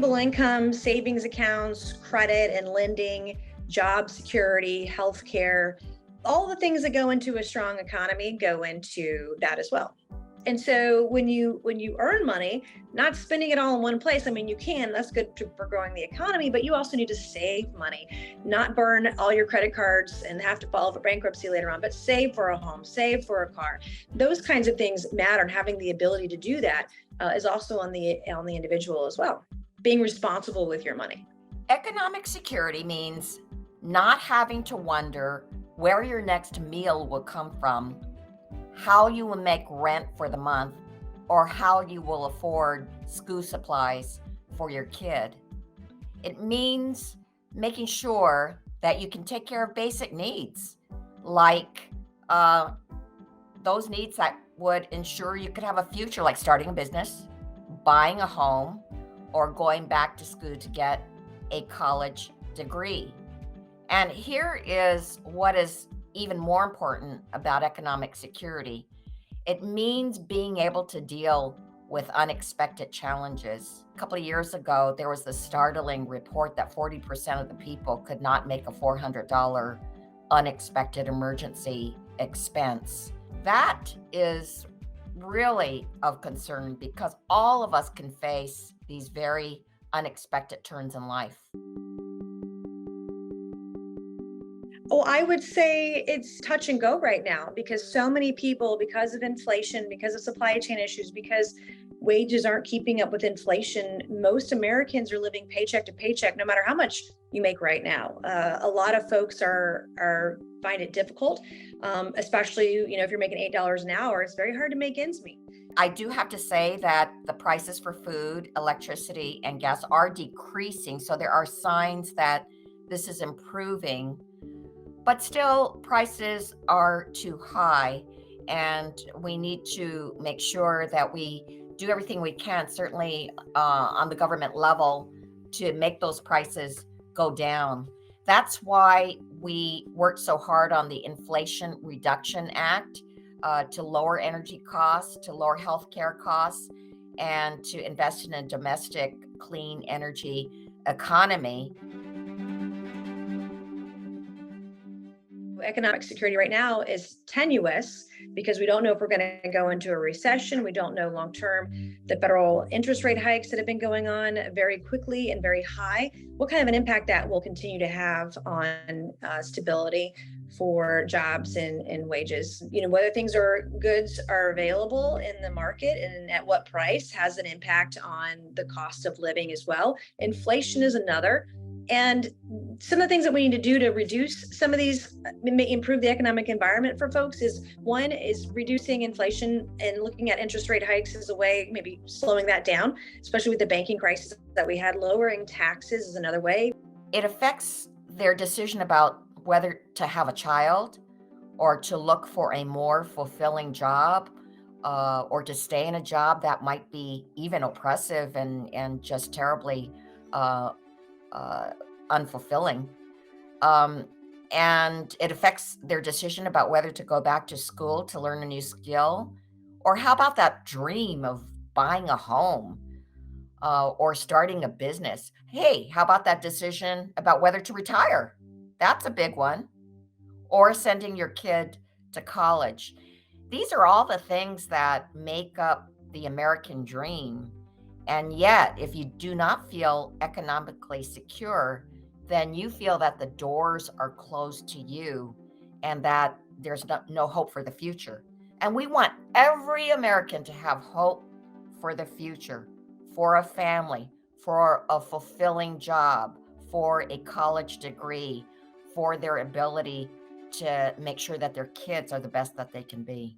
stable income, savings accounts, credit and lending, job security, healthcare, all the things that go into a strong economy go into that as well. And so when you earn money, not spending it all in one place, I mean, you can, that's good for growing the economy, but you also need to save money, not burn all your credit cards and have to file for bankruptcy later on, but save for a home, save for a car. Those kinds of things matter, and having the ability to do that is also on the individual as well. Being responsible with your money. Economic security means not having to wonder where your next meal will come from, how you will make rent for the month, or how you will afford school supplies for your kid. It means making sure that you can take care of basic needs, like those needs that would ensure you could have a future, like starting a business, buying a home, or going back to school to get a college degree. And here is what is even more important about economic security. It means being able to deal with unexpected challenges. A couple of years ago, there was the startling report that 40% of the people could not make a $400 unexpected emergency expense. That is really of concern because all of us can face these very unexpected turns in life. Oh, I would say it's touch and go right now because so many people, because of inflation, because of supply chain issues, because wages aren't keeping up with inflation, most Americans are living paycheck to paycheck, no matter how much you make right now. A lot of folks are find it difficult, especially if you're making $8 an hour. It's very hard to make ends meet. I do have to say that the prices for food, electricity, and gas are decreasing. So there are signs that this is improving. But still, prices are too high, and we need to make sure that we do everything we can, certainly on the government level, to make those prices go down. That's why we worked so hard on the Inflation Reduction Act to lower energy costs, to lower healthcare costs, and to invest in a domestic clean energy economy. Economic security right now is tenuous because we don't know if we're going to go into a recession. We don't know long term. The federal interest rate hikes that have been going on very quickly and very high, what kind of an impact that will continue to have on stability for jobs and wages. Whether goods are available in the market and at what price has an impact on the cost of living as well. Inflation is another. And some of the things that we need to do to reduce some of these, improve the economic environment for folks is one is reducing inflation and looking at interest rate hikes as a way, maybe slowing that down, especially with the banking crisis that we had. Lowering taxes is another way. It affects their decision about whether to have a child or to look for a more fulfilling job or to stay in a job that might be even oppressive and just terribly unfulfilling. And it affects their decision about whether to go back to school to learn a new skill, or how about that dream of buying a home or starting a business? Hey, how about that decision about whether to retire? That's a big one. Or sending your kid to college. These are all the things that make up the American dream. And yet, if you do not feel economically secure, then you feel that the doors are closed to you and that there's no hope for the future. And we want every American to have hope for the future, for a family, for a fulfilling job, for a college degree, for their ability to make sure that their kids are the best that they can be.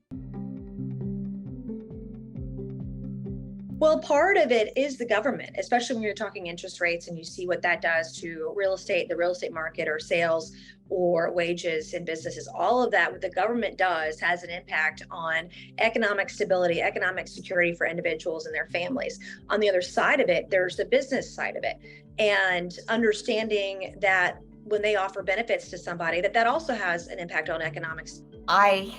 Well, part of it is the government, especially when you're talking interest rates and you see what that does to the real estate market or sales or wages in businesses. All of that, what the government does has an impact on economic stability, economic security for individuals and their families. On the other side of it, there's the business side of it, and understanding that when they offer benefits to somebody, that also has an impact on economics. I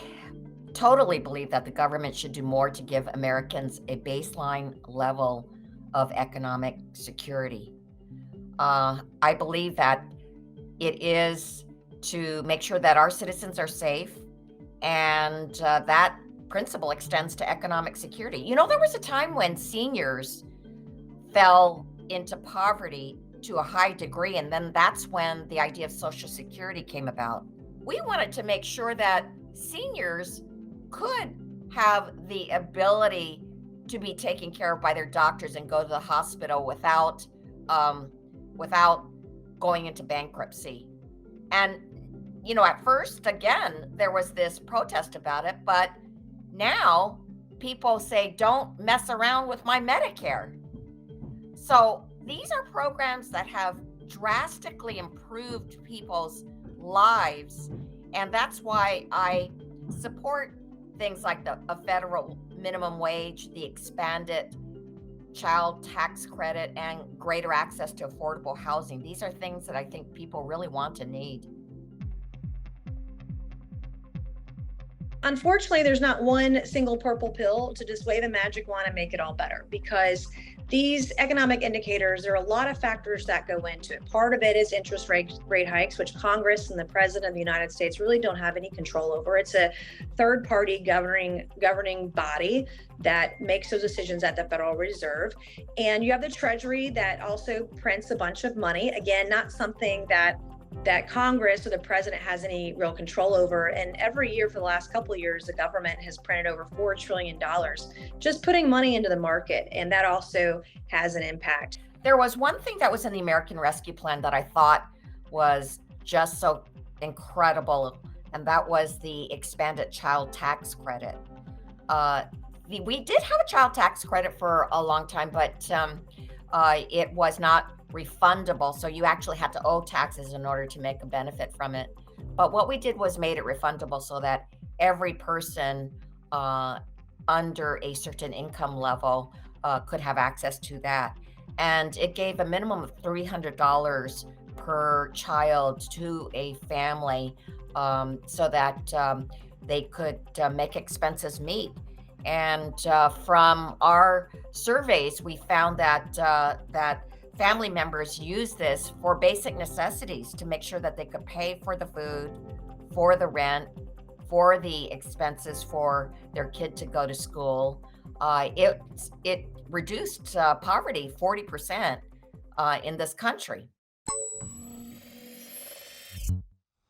totally believe that the government should do more to give Americans a baseline level of economic security. I believe that it is to make sure that our citizens are safe, and that principle extends to economic security. There was a time when seniors fell into poverty to a high degree, and then that's when the idea of Social Security came about. We wanted to make sure that seniors could have the ability to be taken care of by their doctors and go to the hospital without going into bankruptcy. And at first, again, there was this protest about it, but now people say, don't mess around with my Medicare. So these are programs that have drastically improved people's lives. And that's why I support things like a federal minimum wage, the expanded child tax credit, and greater access to affordable housing. These are things that I think people really want and need. Unfortunately, there's not one single purple pill to just wave a magic wand and make it all better, because these economic indicators, there are a lot of factors that go into it. Part of it is interest rate hikes, which Congress and the President of the United States really don't have any control over. It's a third party governing body that makes those decisions at the Federal Reserve. And you have the Treasury that also prints a bunch of money. Again, not something that Congress or the president has any real control over. And every year for the last couple of years, the government has printed over $4 trillion, just putting money into the market. And that also has an impact. There was one thing that was in the American Rescue Plan that I thought was just so incredible, and that was the expanded child tax credit. We did have a child tax credit for a long time, but it was not refundable. So you actually had to owe taxes in order to make a benefit from it. But what we did was made it refundable so that every person under a certain income level could have access to that. And it gave a minimum of $300 per child to a family, so that they could make expenses meet. And from our surveys, we found that family members use this for basic necessities to make sure that they could pay for the food, for the rent, for the expenses for their kid to go to school. It reduced poverty 40% in this country.